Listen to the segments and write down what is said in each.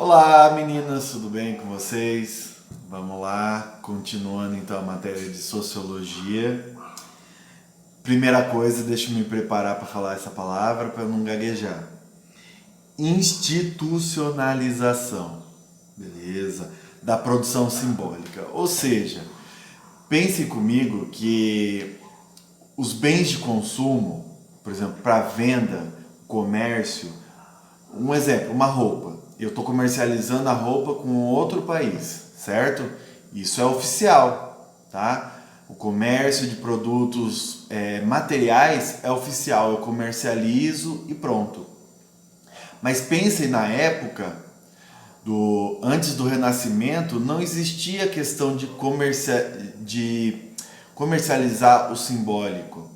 Olá meninas, tudo bem com vocês? Vamos lá, continuando então a matéria de Sociologia. Primeira coisa, deixa eu me preparar para falar essa palavra para eu não gaguejar. Institucionalização, beleza? Da produção simbólica. Ou seja, pense comigo que os bens de consumo, por exemplo, para venda, comércio, um exemplo, uma roupa. Eu estou comercializando a roupa com outro país, certo? Isso é oficial, tá? O comércio de produtos materiais é oficial, eu comercializo e pronto. Mas pensem na época, antes do Renascimento, não existia a questão de comercializar o simbólico,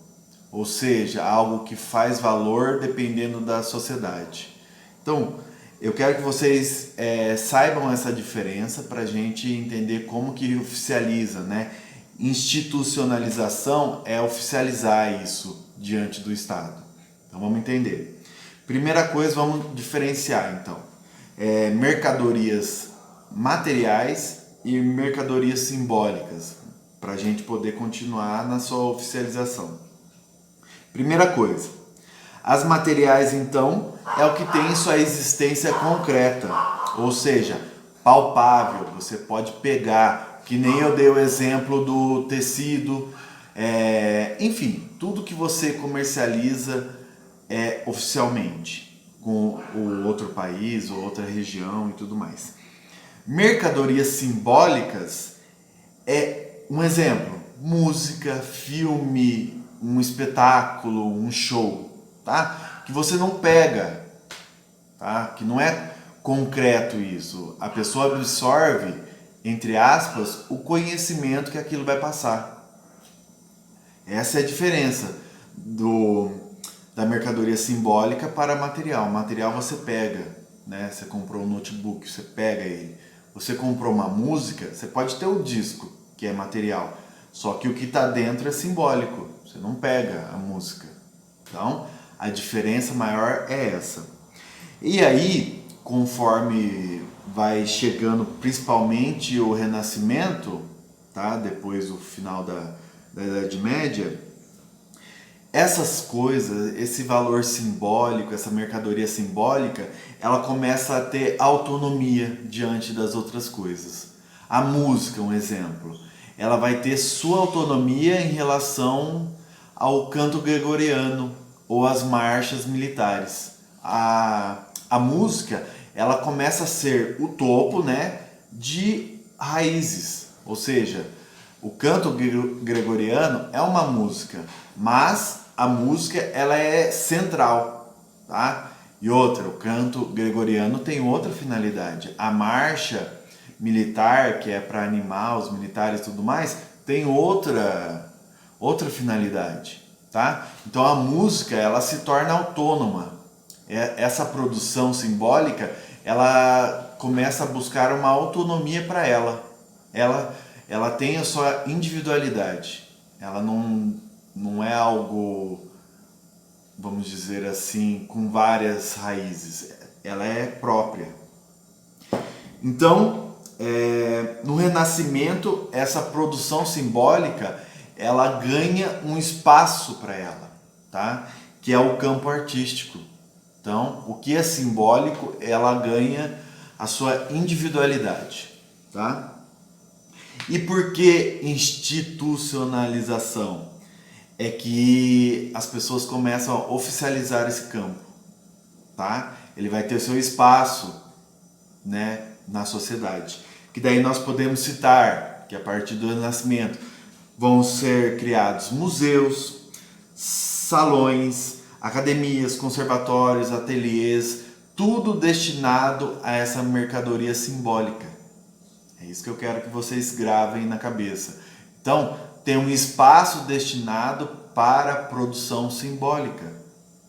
ou seja, algo que faz valor dependendo da sociedade. Então, eu quero que vocês saibam essa diferença para a gente entender como que oficializa, né? Institucionalização é oficializar isso diante do Estado. Então vamos entender. Primeira coisa, vamos diferenciar então. Mercadorias materiais e mercadorias simbólicas, para a gente poder continuar na sua oficialização. Primeira coisa, as materiais então é o que tem sua existência concreta, ou seja, palpável, você pode pegar, que nem eu dei o exemplo do tecido, enfim, tudo que você comercializa oficialmente com o outro país ou outra região e tudo mais. Mercadorias simbólicas é um exemplo, música, filme, um espetáculo, um show, tá? Que você não pega, tá? Que não é concreto isso. A pessoa absorve, entre aspas, o conhecimento que aquilo vai passar. Essa é a diferença da mercadoria simbólica para material. Material você pega, né? Você comprou um notebook, você pega ele. Você comprou uma música, você pode ter o disco, que é material, só que o que está dentro é simbólico, você não pega a música. Então, a diferença maior é essa. E aí, conforme vai chegando principalmente o Renascimento, tá? Depois do final da Idade Média, essas coisas, esse valor simbólico, essa mercadoria simbólica, ela começa a ter autonomia diante das outras coisas. A música, um exemplo, ela vai ter sua autonomia em relação ao canto gregoriano ou às marchas militares. A música, ela começa a ser o topo, né, de raízes, ou seja, o canto gregoriano é uma música, mas a música ela é central, tá? E outra, o canto gregoriano tem outra finalidade. A marcha militar, que é para animar os militares e tudo mais, tem outra finalidade, tá? Então a música ela se torna autônoma. Essa produção simbólica ela começa a buscar uma autonomia para ela. Ela tem a sua individualidade. Ela não é algo, vamos dizer assim, com várias raízes. Ela é própria. Então, no Renascimento, essa produção simbólica, ela ganha um espaço para ela, tá? Que é o campo artístico. Então, o que é simbólico, ela ganha a sua individualidade, tá? E por que institucionalização? É que as pessoas começam a oficializar esse campo, tá? Ele vai ter seu espaço, né, na sociedade. Que daí nós podemos citar que a partir do Renascimento vão ser criados museus, salões, academias, conservatórios, ateliês, tudo destinado a essa mercadoria simbólica. É isso que eu quero que vocês gravem na cabeça. Então, tem um espaço destinado para a produção simbólica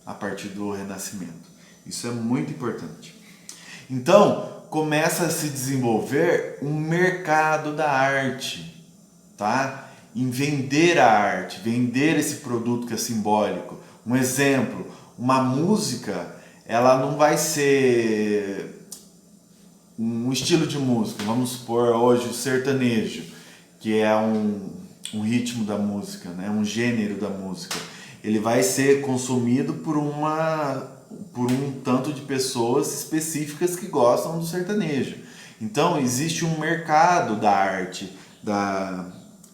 a partir do Renascimento. Isso é muito importante. Então, começa a se desenvolver um mercado da arte, tá? Em vender a arte, vender esse produto que é simbólico. Um exemplo, uma música, ela não vai ser um estilo de música, vamos supor hoje o sertanejo, que é um ritmo da música, né? Um gênero da música. Ele vai ser consumido por um tanto de pessoas específicas que gostam do sertanejo. Então existe um mercado da arte,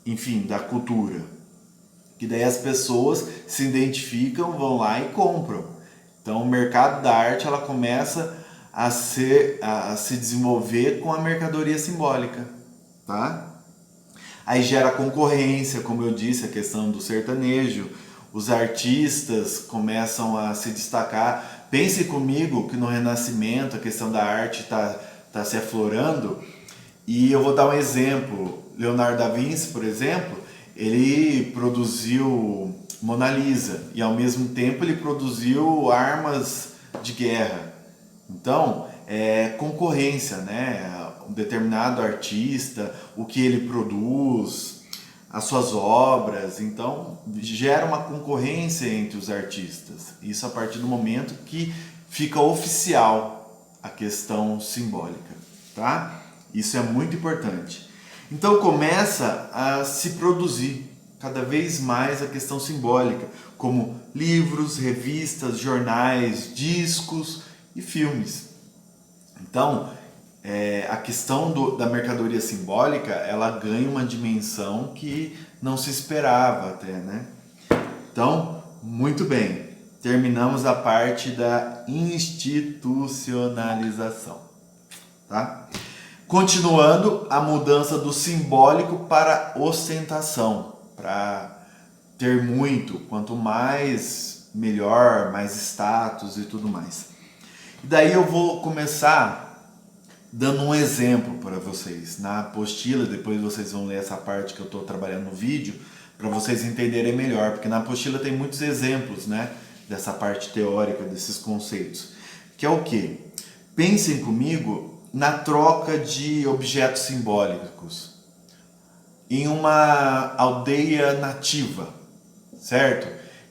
enfim, da cultura, que daí as pessoas se identificam, vão lá e compram. Então o mercado da arte ela começa a se desenvolver com a mercadoria simbólica, tá? Aí gera concorrência, como eu disse, a questão do sertanejo, os artistas começam a se destacar. Pense comigo que no Renascimento a questão da arte tá se aflorando, e eu vou dar um exemplo. Leonardo da Vinci, por exemplo, ele produziu Mona Lisa e ao mesmo tempo ele produziu armas de guerra. Então, é concorrência, né? Um determinado artista, o que ele produz, as suas obras, então gera uma concorrência entre os artistas. Isso a partir do momento que fica oficial a questão simbólica, tá? Isso é muito importante. Então começa a se produzir cada vez mais a questão simbólica, como livros, revistas, jornais, discos e filmes. Então, a questão da mercadoria simbólica, ela ganha uma dimensão que não se esperava até, né? Então, muito bem, terminamos a parte da institucionalização, tá? Continuando, a mudança do simbólico para ostentação, para ter muito, quanto mais, melhor, mais status e tudo mais. E daí eu vou começar dando um exemplo para vocês. Na apostila, depois vocês vão ler essa parte que eu estou trabalhando no vídeo, para vocês entenderem melhor, porque na apostila tem muitos exemplos, né, dessa parte teórica, desses conceitos. Que é o quê? Pensem comigo na troca de objetos simbólicos em uma aldeia nativa, certo?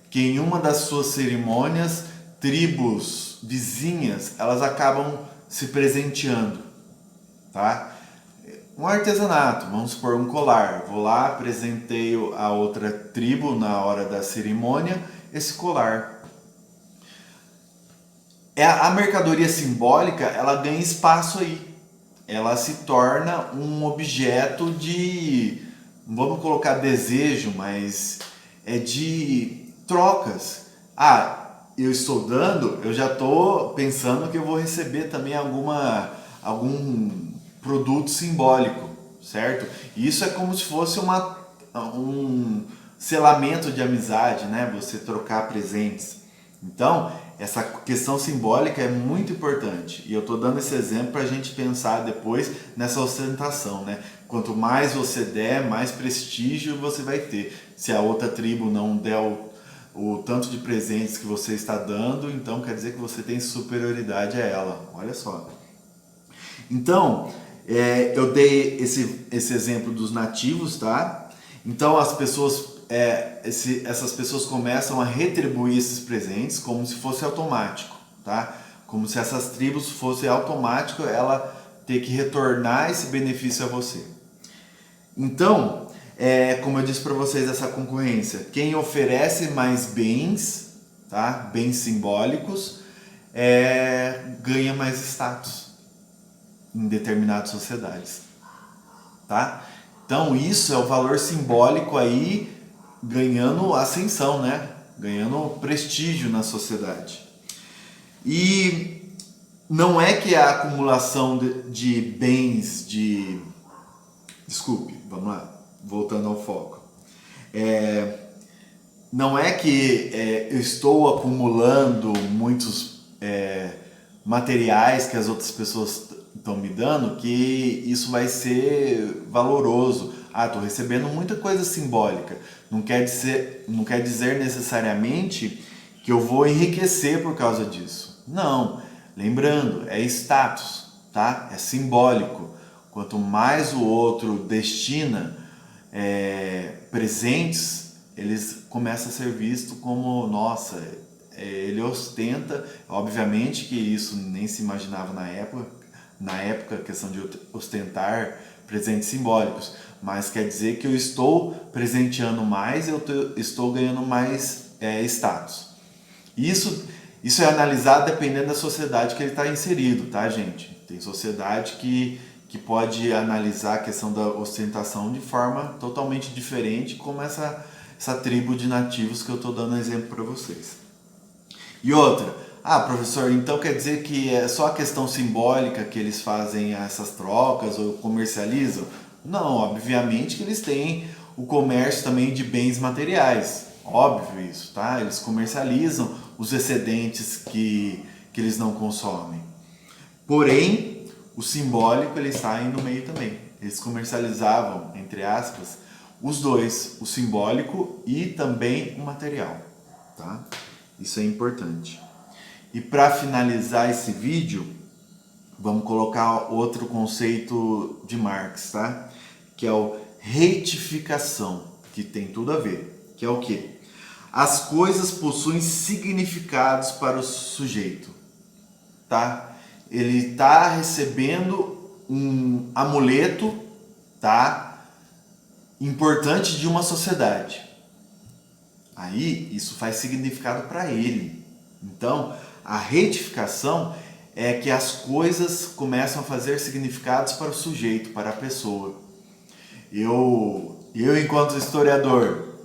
Que em uma das suas cerimônias, tribos vizinhas, elas acabam se presenteando, tá? Um artesanato, vamos supor um colar. Vou lá, apresenteio a outra tribo na hora da cerimônia esse colar. A mercadoria simbólica, ela ganha espaço aí. Ela se torna um objeto de, não vamos colocar desejo, mas é de trocas. Ah, eu estou dando, eu já estou pensando que eu vou receber também algum produto simbólico, certo? Isso é como se fosse um selamento de amizade, né? Você trocar presentes. Então, essa questão simbólica é muito importante. E eu estou dando esse exemplo para a gente pensar depois nessa ostentação, né? Quanto mais você der, mais prestígio você vai ter. Se a outra tribo não der o tanto de presentes que você está dando, então quer dizer que você tem superioridade a ela. Olha só. Então, eu dei esse exemplo dos nativos, tá? Então as pessoas, essas pessoas começam a retribuir esses presentes como se fosse automático, tá? Como se essas tribos fosse automático ela ter que retornar esse benefício a você. Então, como eu disse para vocês, essa concorrência, quem oferece mais bens, tá? Bens simbólicos, ganha mais status em determinadas sociedades, tá? Então isso é o valor simbólico aí ganhando ascensão, né? Ganhando prestígio na sociedade. E não é que a acumulação de bens, desculpe, vamos lá, voltando ao foco. Não é que eu estou acumulando muitos materiais que as outras pessoas estão me dando, que isso vai ser valoroso. Ah, estou recebendo muita coisa simbólica. Não quer dizer necessariamente que eu vou enriquecer por causa disso. Não. Lembrando, é status, tá? É simbólico. Quanto mais o outro destina presentes, eles começam a ser vistos como, nossa, ele ostenta. Obviamente que isso nem se imaginava na época, na época, a questão de ostentar presentes simbólicos, mas quer dizer que eu estou presenteando mais, estou ganhando mais status. Isso é analisado dependendo da sociedade que ele está inserido, tá, gente? Tem sociedade que pode analisar a questão da ostentação de forma totalmente diferente, como essa tribo de nativos que eu estou dando exemplo para vocês. E outra, professor, então quer dizer que é só a questão simbólica que eles fazem essas trocas ou comercializam? Não, obviamente que eles têm o comércio também de bens materiais, óbvio isso, tá? Eles comercializam os excedentes que eles não consomem. Porém, o simbólico ele está aí no meio também. Eles comercializavam, entre aspas, os dois, o simbólico e também o material, tá? Isso é importante. E para finalizar esse vídeo, vamos colocar outro conceito de Marx, tá? Que é o reitificação, que tem tudo a ver. Que é o quê? As coisas possuem significados para o sujeito, tá? Ele está recebendo um amuleto, tá? Importante de uma sociedade. Aí isso faz significado para ele. Então, a reitificação é que as coisas começam a fazer significados para o sujeito, para a pessoa. Eu enquanto historiador,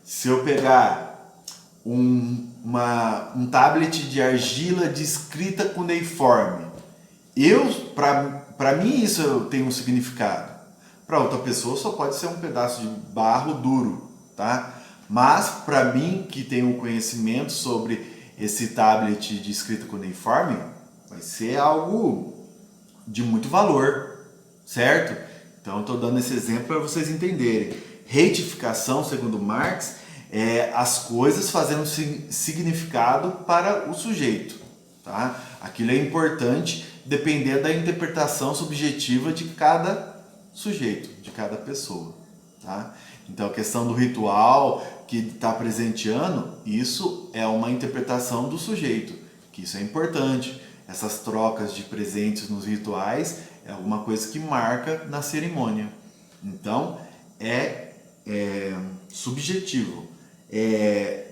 se eu pegar um tablet de argila de escrita cuneiforme, para mim isso tem um significado. Para outra pessoa só pode ser um pedaço de barro duro, tá? Mas para mim que tenho um conhecimento sobre esse tablet de escrita cuneiforme, vai ser algo de muito valor, certo? Então eu estou dando esse exemplo para vocês entenderem. Reitificação, segundo Marx, é as coisas fazendo significado para o sujeito, tá? Aquilo é importante dependendo da interpretação subjetiva de cada sujeito, de cada pessoa, tá? Então a questão do ritual que está presenteando, isso é uma interpretação do sujeito, que isso é importante. Essas trocas de presentes nos rituais é alguma coisa que marca na cerimônia. Então é subjetivo,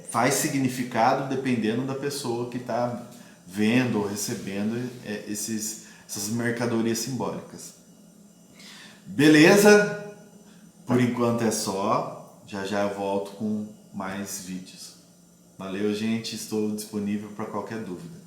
faz significado dependendo da pessoa que está vendo ou recebendo essas mercadorias simbólicas. Beleza? Por enquanto é só. Já eu volto com mais vídeos. Valeu, gente. Estou disponível para qualquer dúvida.